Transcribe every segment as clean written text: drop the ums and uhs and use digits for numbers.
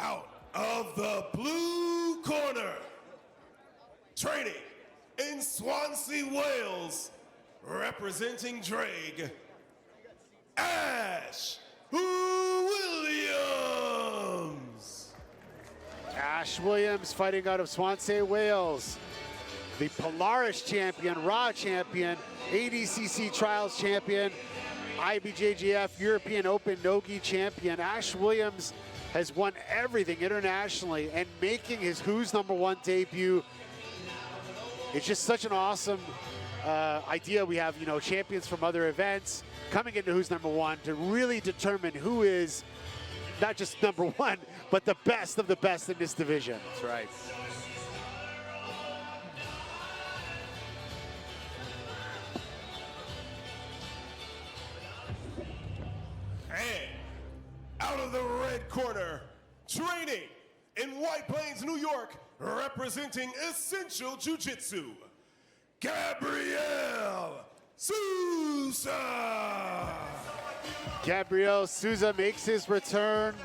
Out of the blue corner, training in Swansea, Wales, representing Drake, Ash Williams. Ash Williams fighting out of Swansea, Wales. The Polaris champion, Raw champion, ADCC Trials champion, IBJJF European Open Nogi champion. Ash Williams has won everything internationally and making his Who's Number One debut. It's just such an awesome idea. We have, champions from other events coming into Who's Number One to really determine who is not just number one, but the best of the best in this division. That's right. And out of the red corner, training in White Plains, New York, representing Essential Jiu-Jitsu, Gabriel Sousa. Gabriel Sousa makes his return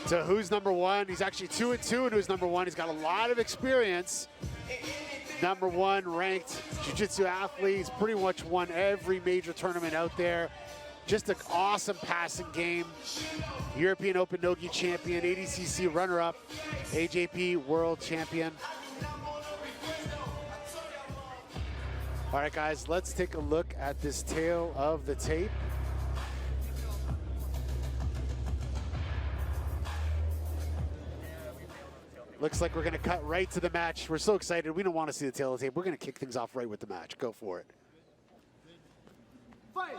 to Who's Number One. He's actually 2-2 in Who's Number One. He's got a lot of experience. Number one ranked jiu-jitsu athlete. He's pretty much won every major tournament out there. Just an awesome passing game. European Open Nogi champion, ADCC runner-up, AJP world champion. All right, guys, let's take a look at this tail of the tape. Looks like we're gonna cut right to the match. We're so excited. We don't want to see the tail of the tape. We're gonna kick things off right with the match. Go for it. Fight!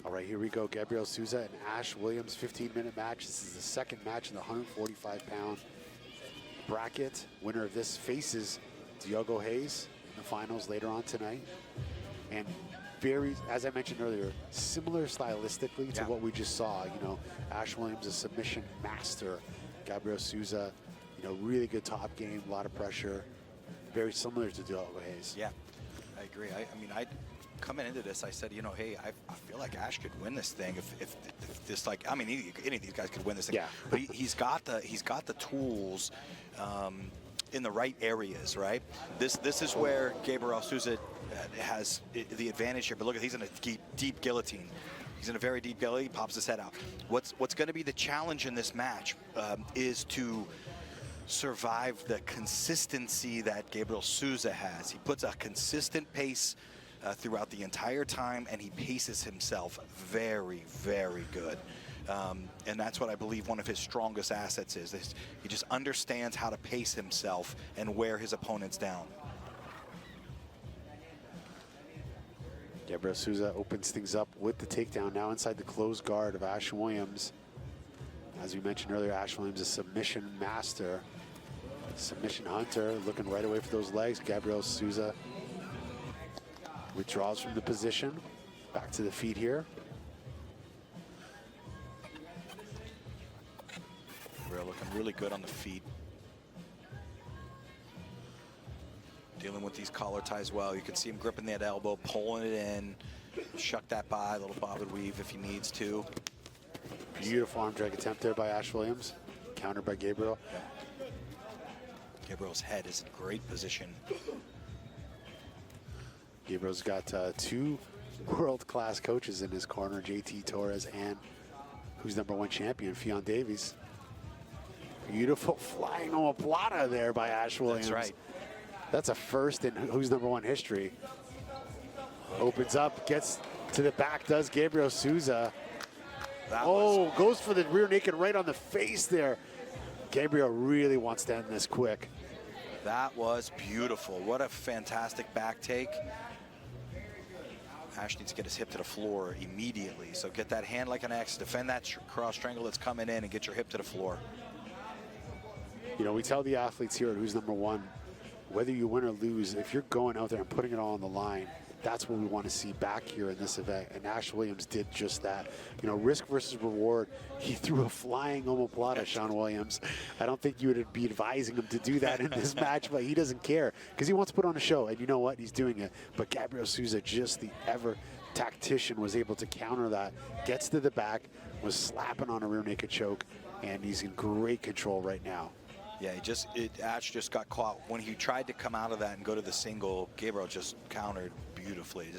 All right, here we go. Gabriel Sousa and Ash Williams, 15-minute match. This is the second match in the 145-pound bracket. Winner of this faces Diogo Hayes in the finals later on tonight. And very, as I mentioned earlier, similar stylistically to what we just saw. Ash Williams, a submission master. Gabriel Sousa, really good top game, a lot of pressure. Very similar to Diogo Hayes. Yeah, I agree. I mean, coming into this, I said, hey, I feel like Ash could win this thing if this, like, I mean, any of these guys could win this thing. Yeah. But he's got the tools in the right areas, right? This is where Gabriel Sousa has the advantage here. But look, he's in a deep guillotine. He's in a very deep guillotine. He pops his head out. What's going to be the challenge in this match is to survive the consistency that Gabriel Sousa has. He puts a consistent pace throughout the entire time, and he paces himself very, very good. And that's what I believe one of his strongest assets is. He just understands how to pace himself and wear his opponents down. Gabriel Sousa opens things up with the takedown now inside the closed guard of Ash Williams. As we mentioned earlier, Ash Williams is a submission master, submission hunter, looking right away for those legs. Gabriel Sousa withdraws from the position, back to the feet here. Gabriel looking really good on the feet. Dealing with these collar ties well. You can see him gripping that elbow, pulling it in, shuck that by, a little bob and weave if he needs to. Beautiful arm drag attempt there by Ash Williams, countered by Gabriel. Yeah. Gabriel's head is in great position. Gabriel's got two world-class coaches in his corner, JT Torres and Who's Number One champion, Fionn Davies. Beautiful flying omoplata there by Ash Williams. That's right. That's a first in Who's Number One history. Opens up, gets to the back, does Gabriel Sousa. Goes for the rear naked right on the face there. Gabriel really wants to end this quick. That was beautiful. What a fantastic back take. Ash needs to get his hip to the floor immediately. So get that hand like an X, defend that cross strangle that's coming in, and get your hip to the floor. We tell the athletes here at Who's Number One, whether you win or lose, if you're going out there and putting it all on the line, that's what we want to see back here in this event. And Ash Williams did just that. Risk versus reward. He threw a flying omoplata, Sean Williams. I don't think you would be advising him to do that in this match, but he doesn't care because he wants to put on a show. And you know what? He's doing it. But Gabriel Sousa, just the ever tactician was able to counter that, gets to the back, was slapping on a rear naked choke, and he's in great control right now. Yeah, Ash just got caught. When he tried to come out of that and go to the single, Gabriel just countered beautifully.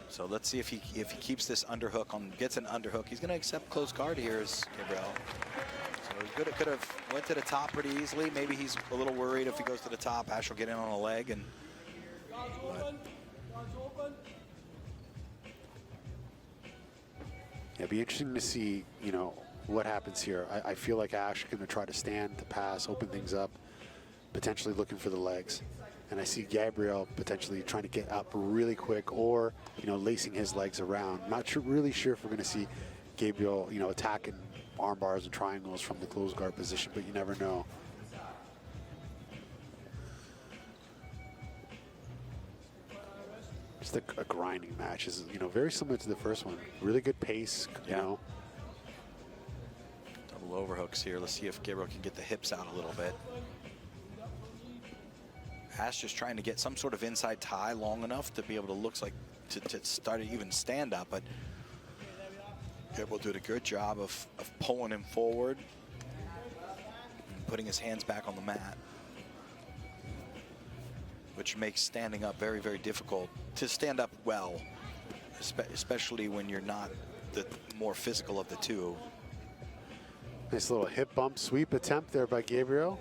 So let's see if he keeps this underhook on, gets an underhook. He's going to accept close guard here as Gabriel. So he could have went to the top pretty easily. Maybe he's a little worried if he goes to the top, Ash will get in on a leg. And it'd be interesting to see, you know, what happens here. I feel like Ash is going to try to stand, to pass, open things up, potentially looking for the legs. And I see Gabriel potentially trying to get up really quick, or, you know, lacing his legs around. Not really sure if we're going to see Gabriel, you know, attacking arm bars and triangles from the closed guard position, but you never know. Just a grinding match. Is, you know, very similar to the first one. Really good pace, you know. Double overhooks here. Let's see if Gabriel can get the hips out a little bit. Ash just trying to get some sort of inside tie long enough to be able to look like to start to even stand up, but Gabriel did a good job of pulling him forward and putting his hands back on the mat, which makes standing up very, very difficult to stand up well, especially when you're not the more physical of the two. Nice little hip bump sweep attempt there by Gabriel.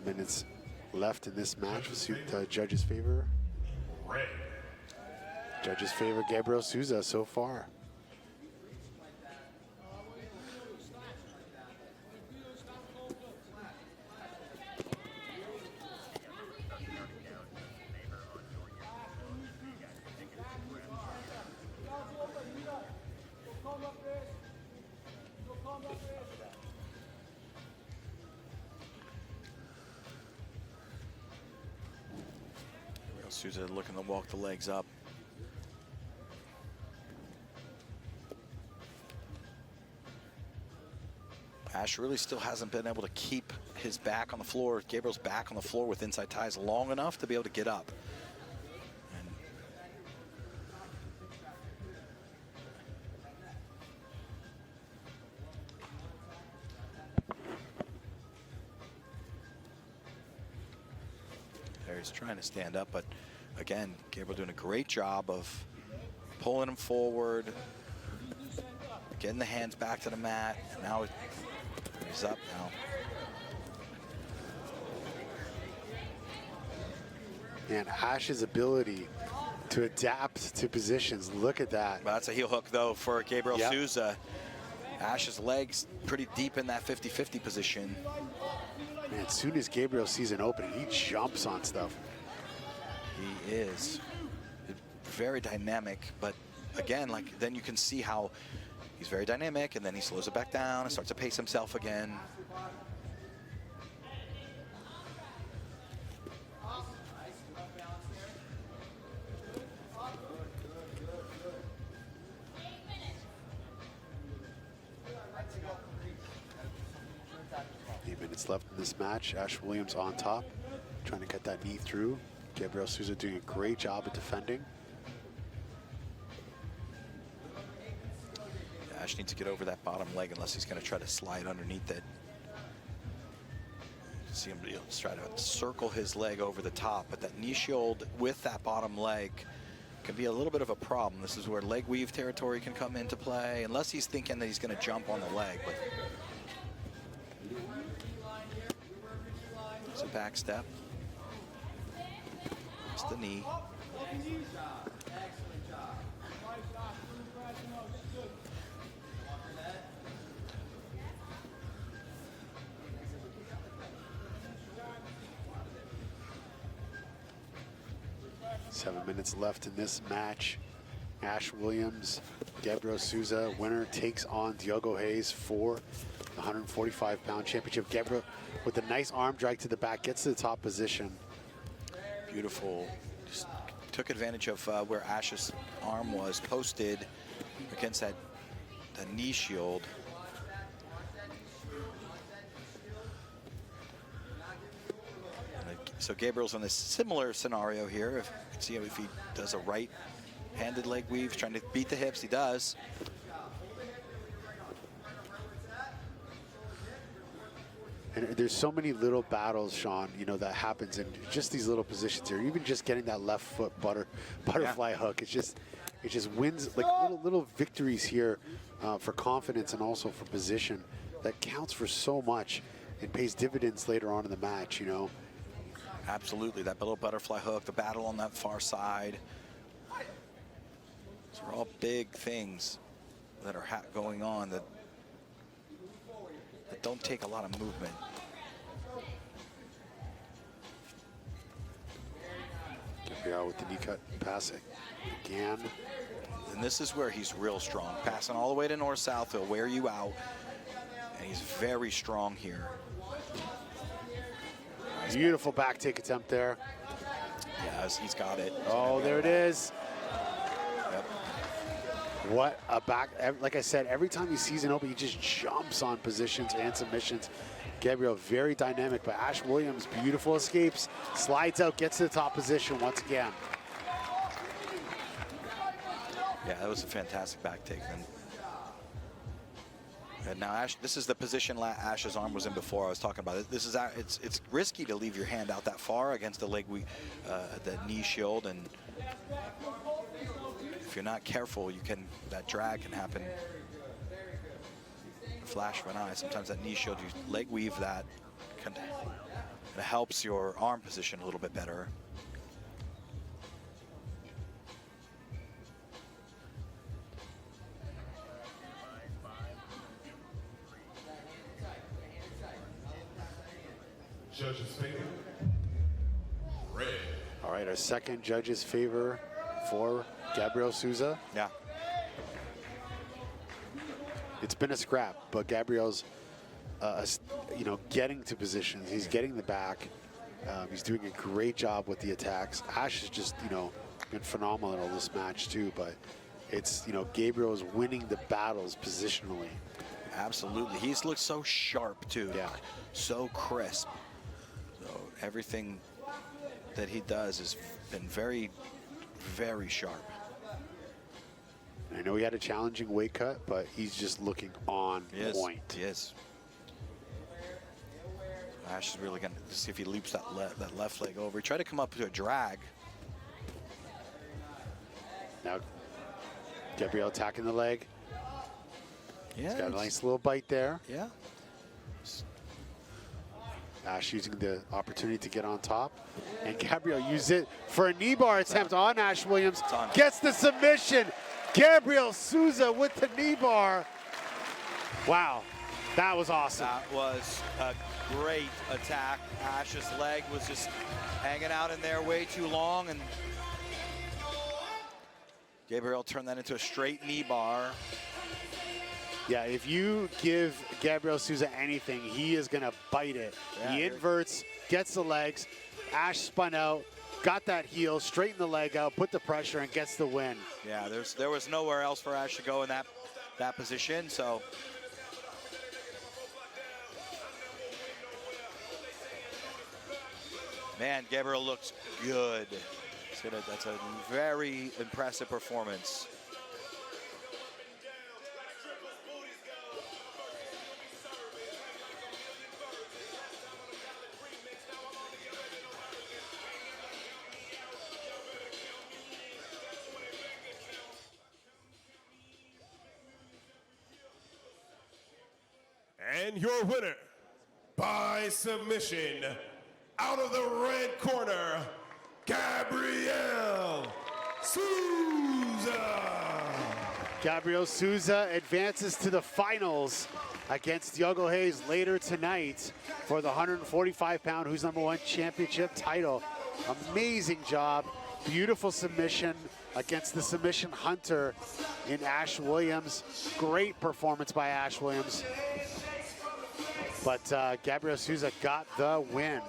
Minutes left in this match. We'll see the judges' favor. Judges favor Gabriel Sousa so far. Sousa looking to walk the legs up. Ash really still hasn't been able to keep his back on the floor, Gabriel's back on the floor with inside ties long enough to be able to get up. He's trying to stand up, but again, Gabriel doing a great job of pulling him forward, getting the hands back to the mat. And now he's up now. And Ash's ability to adapt to positions, look at that. Well, that's a heel hook though for Gabriel Sousa. Ash's legs pretty deep in that 50-50 position. Man, as soon as Gabriel sees an opening, he jumps on stuff. He is very dynamic, but again, like, then you can see how he's very dynamic, and then he slows it back down and starts to pace himself again. Left in this match. Ash Williams on top, trying to get that knee through. Gabriel Sousa doing a great job of defending. Ash needs to get over that bottom leg unless he's going to try to slide underneath it. See him try to circle his leg over the top, but that knee shield with that bottom leg can be a little bit of a problem. This is where leg weave territory can come into play, unless he's thinking that he's going to jump on the leg. But it's a back step. It's the knee. 7 minutes left in this match. Ash Williams, Gabriel Sousa, winner takes on Diogo Hayes for the 145-pound championship. Gabriel with a nice arm drag to the back, gets to the top position. Beautiful. Just took advantage of where Ash's arm was posted against the knee shield. So Gabriel's in a similar scenario here. See if he does a right-handed leg weave, trying to beat the hips. He does. And there's so many little battles, Sean, you know, that happens in just these little positions here. Even just getting that left foot butterfly hook, it just wins like little victories here for confidence and also for position that counts for so much and pays dividends later on in the match, you know. Absolutely, that little butterfly hook, the battle on that far side. These are all big things that are going on that don't take a lot of movement. Gabriel with the knee cut passing again. And this is where he's real strong. Passing all the way to north-south, he'll wear you out. And he's very strong here. Beautiful back take attempt there. Yes, he's got it. Oh, there it is. Yep. What a back, like I said, every time he sees an open, he just jumps on positions and submissions. Gabriel, very dynamic, but Ash Williams, beautiful escapes, slides out, gets to the top position once again. Yeah, that was a fantastic back take. And now Ash, this is the position Ash's arm was in before I was talking about it. This is it's risky to leave your hand out that far against the the knee shield, and if you're not careful, that drag can happen. Flash of an eye. Sometimes that knee shield, you leg weave that, it helps your arm position a little bit better. Judge's favor, red. All right, our second judge's favor for Gabriel Sousa. Yeah. It's been a scrap, but Gabriel's, you know, getting to positions. He's getting the back. He's doing a great job with the attacks. Ash has just, you know, been phenomenal in this match too, but it's, you know, Gabriel is winning the battles positionally. Absolutely. He's looked so sharp too. Yeah. So crisp. So everything that he does has been very, very sharp. I know he had a challenging weight cut, but he's just looking on point. He is. Ash is really going to see if he loops that left leg over. He tried to come up to a drag. Now, Gabriel attacking the leg. Yeah, He's got a nice little bite there. Yeah. Ash using the opportunity to get on top. And Gabriel used it for a knee bar attempt on Ash Williams. Gets the submission. Gabriel Sousa with the knee bar. Wow, that was awesome. That was a great attack. Ash's leg was just hanging out in there way too long, and Gabriel turned that into a straight knee bar. Yeah, if you give Gabriel Sousa anything, he is going to bite it. Yeah, he inverts, gets the legs. Ash spun out, got that heel, straightened the leg out, put the pressure, and gets the win. Yeah, there was nowhere else for Ash to go in that position, so. Man, Gabriel looks good. That's a very impressive performance. And your winner, by submission, out of the red corner, Gabriel Sousa. Gabriel Sousa advances to the finals against Diogo Hayes later tonight for the 145-pound Who's Number One championship title. Amazing job, beautiful submission against the submission hunter in Ash Williams. Great performance by Ash Williams. But Gabriel Sousa got the win.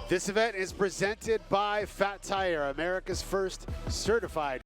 This event is presented by Fat Tire, America's first certified